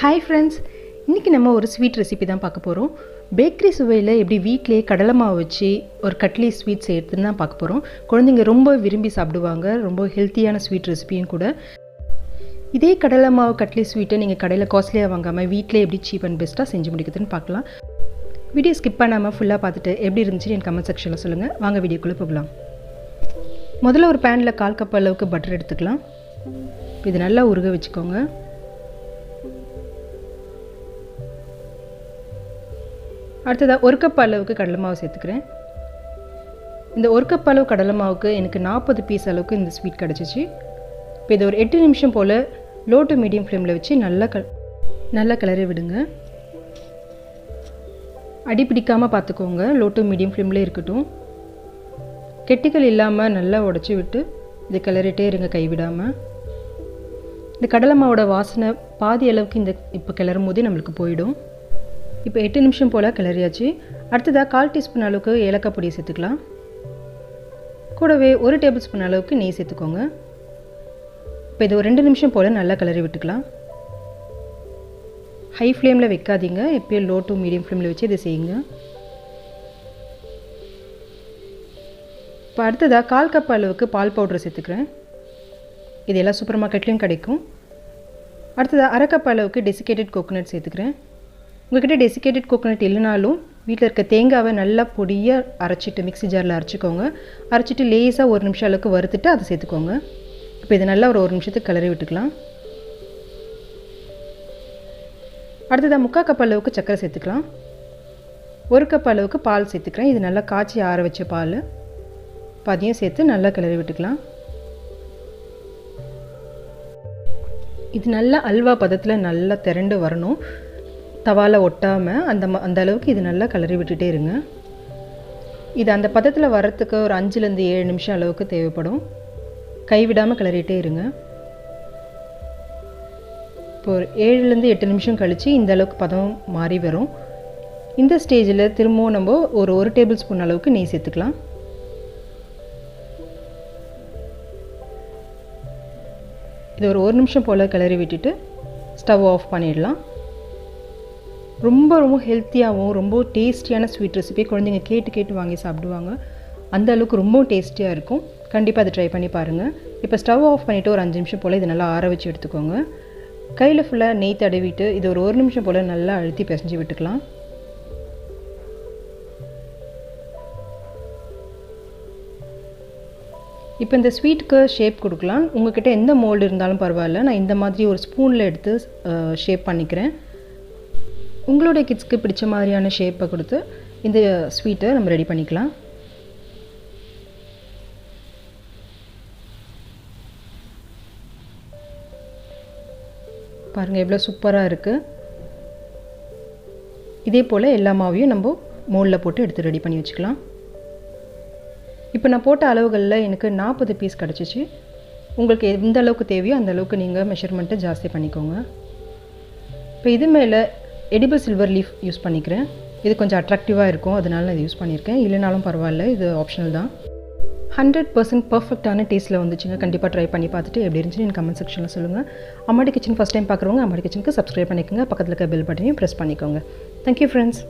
Hi friends, இன்றைக்கி நம்ம ஒரு ஸ்வீட் ரெசிபி தான் பார்க்க போகிறோம். பேக்கரி சுவையில் எப்படி வீட்டிலேயே கடலை மாவு வச்சு ஒரு கட்லி ஸ்வீட் செய்கிறதுன்னு தான் பார்க்க போகிறோம். குழந்தைங்க ரொம்ப விரும்பி சாப்பிடுவாங்க. ரொம்ப ஹெல்த்தியான ஸ்வீட் ரெசிபியும் கூட. இதே கடலை மாவு கட்லி ஸ்வீட்டை நீங்கள் கடையில் காஸ்ட்லியாக வாங்காமல் வீட்டிலே எப்படி சீப் அண்ட் பெஸ்ட்டாக செஞ்சு முடிக்கிறதுன்னு பார்க்கலாம். வீடியோ ஸ்கிப் பண்ணாமல் ஃபுல்லாக பார்த்துட்டு எப்படி இருந்துச்சுன்னு என் கமெண்ட் செக்ஷனில் சொல்லுங்கள். வாங்க வீடியோக்குள்ளே போகலாம். முதல்ல ஒரு பேனில் 1/4 கப் அளவுக்கு பட்டர் எடுத்துக்கலாம். இது நல்லா உருக வச்சுக்கோங்க. அடுத்ததாக 1 கப் அளவுக்கு கடலை மாவு சேர்த்துக்கிறேன். இந்த 1 கப் அளவு கடலை மாவுக்கு எனக்கு 40 பீஸ் அளவுக்கு இந்த ஸ்வீட் கிடச்சிச்சு. இப்போ இதை ஒரு 8 நிமிஷம் போல் லோ டு மீடியம் ஃப்ளேமில் வச்சு நல்லா கிளறி விடுங்க. அடி பிடிக்காமல் பார்த்துக்கோங்க. லோ டு மீடியம் ஃப்ளேம்லேயே இருக்கட்டும். கெட்டிகள் இல்லாமல் நல்லா உடச்சி விட்டு இதை கிளறிட்டே இருங்க கைவிடாமல். இந்த கடலை மாவோட வாசனை பாதி அளவுக்கு இப்போ கிளறும் போதே நம்மளுக்கு போயிடும். இப்போ 8 நிமிஷம் போல் கிளறியாச்சு. அடுத்ததாக 1/4 டீஸ்பூன் அளவுக்கு ஏலக்காய் பொடியை சேர்த்துக்கலாம். கூடவே 1 டேபிள் ஸ்பூன் அளவுக்கு நெய் சேர்த்துக்கோங்க. இப்போ இது ஒரு 2 நிமிஷம் போல் நல்லா கிளறி விட்டுக்கலாம். ஹை ஃப்ளேமில் வைக்காதீங்க, எப்பயும் லோ டு மீடியம் ஃப்ளேமில் வச்சு இதை செய்யுங்க. இப்போ அடுத்ததாக 1/4 கப் அளவுக்கு பால் பவுடரை சேர்த்துக்கிறேன். இது எல்லா சூப்பர் மார்க்கெட்லேயும் கிடைக்கும். அடுத்ததாக 1/2 கப் அளவுக்கு டெசிகேட்டட் கோகோனட் சேர்த்துக்கிறேன். உங்கள்கிட்ட டெசிகேட்டட் கோகோனட் இல்லைனாலும் வீட்டில் இருக்க தேங்காவை நல்லா பொடியாக அரைச்சிட்டு மிக்ஸி ஜாரில் அரைச்சிக்கோங்க. அரைச்சிட்டு லேஸாக 1 நிமிஷம் அளவுக்கு வறுத்துட்டு அதை சேர்த்துக்கோங்க. இப்போ இது நல்லா ஒரு 1 நிமிஷத்துக்கு கிளறி விட்டுக்கலாம். அடுத்ததாக 3/4 கப் அளவுக்கு சர்க்கரை சேர்த்துக்கலாம். 1 கப் அளவுக்கு பால் சேர்த்துக்கிறேன். இது நல்லா காய்ச்சி ஆற வச்ச பால். அதையும் சேர்த்து நல்லா கிளறி விட்டுக்கலாம். இது நல்லா அல்வா பதத்தில் நல்லா திரண்டு வரணும். தவாவில் ஒட்டாமல் அந்த அளவுக்கு இது நல்லா கிளறி விட்டுட்டே இருங்க. இது அந்த பதத்தில் வரத்துக்கு ஒரு 5லேருந்து 7 நிமிஷம் அளவுக்கு தேவைப்படும். கைவிடாமல் கிளறிட்டே இருங்க. இப்போ ஒரு 7லேருந்து 8 நிமிஷம் கழித்து இந்த அளவுக்கு பதம் மாறி வரும். இந்த ஸ்டேஜில் திரும்பவும் நம்ம ஒரு 1 டேபிள் ஸ்பூன் அளவுக்கு நெய் சேர்த்துக்கலாம். இது ஒரு 1 நிமிஷம் போல் கிளறி விட்டுட்டு ஸ்டவ் ஆஃப் பண்ணிடலாம். ரொம்ப ஹெல்த்தியாகவும் ரொம்ப டேஸ்டியான ஸ்வீட் ரெசிபி. குழந்தைங்க கேட்டு வாங்கி சாப்பிடுவாங்க. அந்த அளவுக்கு ரொம்ப டேஸ்டியாக இருக்கும். கண்டிப்பாக அதை ட்ரை பண்ணி பாருங்கள். இப்போ ஸ்டவ் ஆஃப் பண்ணிவிட்டு ஒரு 5 நிமிஷம் போல் இதை நல்லா ஆற வச்சு எடுத்துக்கோங்க. கையில் ஃபுல்லாக நெய் தடவிட்டு இது ஒரு 1 நிமிஷம் போல் நல்லா அழுத்தி பிசைஞ்சு விட்டுக்கலாம். இப்போ இந்த ஸ்வீட்டுக்கு ஷேப் கொடுக்கலாம். உங்கள்கிட்ட எந்த மோல்டு இருந்தாலும் பரவாயில்ல. நான் இந்த மாதிரி ஒரு ஸ்பூனில் எடுத்து ஷேப் பண்ணிக்கிறேன். உங்களுடைய கிட்ஸ்க்கு பிடிச்ச மாதிரியான ஷேப்பை கொடுத்து இந்த ஸ்வீட்டை நம்ம ரெடி பண்ணிக்கலாம். பாருங்கள் எவ்வளோ சூப்பராக இருக்குது. இதே போல் எல்லா மாவையும் நம்ம மோல்டில் போட்டு எடுத்து ரெடி பண்ணி வச்சுக்கலாம். இப்போ நான் போட்ட அளவுகளில் எனக்கு 40 பீஸ் கிடச்சிச்சு. உங்களுக்கு எந்த அளவுக்கு தேவையோ அந்த அளவுக்கு நீங்கள் மெஷர்மெண்ட்டை ஜாஸ்தி பண்ணிக்கோங்க. இப்போ இது மேலே எடிபிள் சில்வர் லீஃப் யூஸ் பண்ணிக்கிறேன். இது கொஞ்சம் அட்ராக்டிவாக இருக்கும், அதனால நான் இது யூஸ் பண்ணியிருக்கேன். இல்லைனாலும் பரவாயில்ல, இது ஆப்ஷனல் தான். 100% பர்ஃபெக்டான டேஸ்ட்டில் வந்துச்சுங்க. கண்டிப்பாக ட்ரை பண்ணி பார்த்துட்டு எப்படி இருந்துச்சுன்னு எனக்கு கமெண்ட் செக்ஷனில் சொல்லுங்கள். அம்மாடி கிச்சன் ஃபஸ்ட் டைம் பார்க்குறவங்க அம்மாடி கிச்சனுக்கு சப்ஸ்கிரைப் பண்ணிக்கோங்க. பக்கத்தில் இருக்க பெல் பட்டனையும் ப்ரெஸ் பண்ணிக்கோங்க. Thank you friends.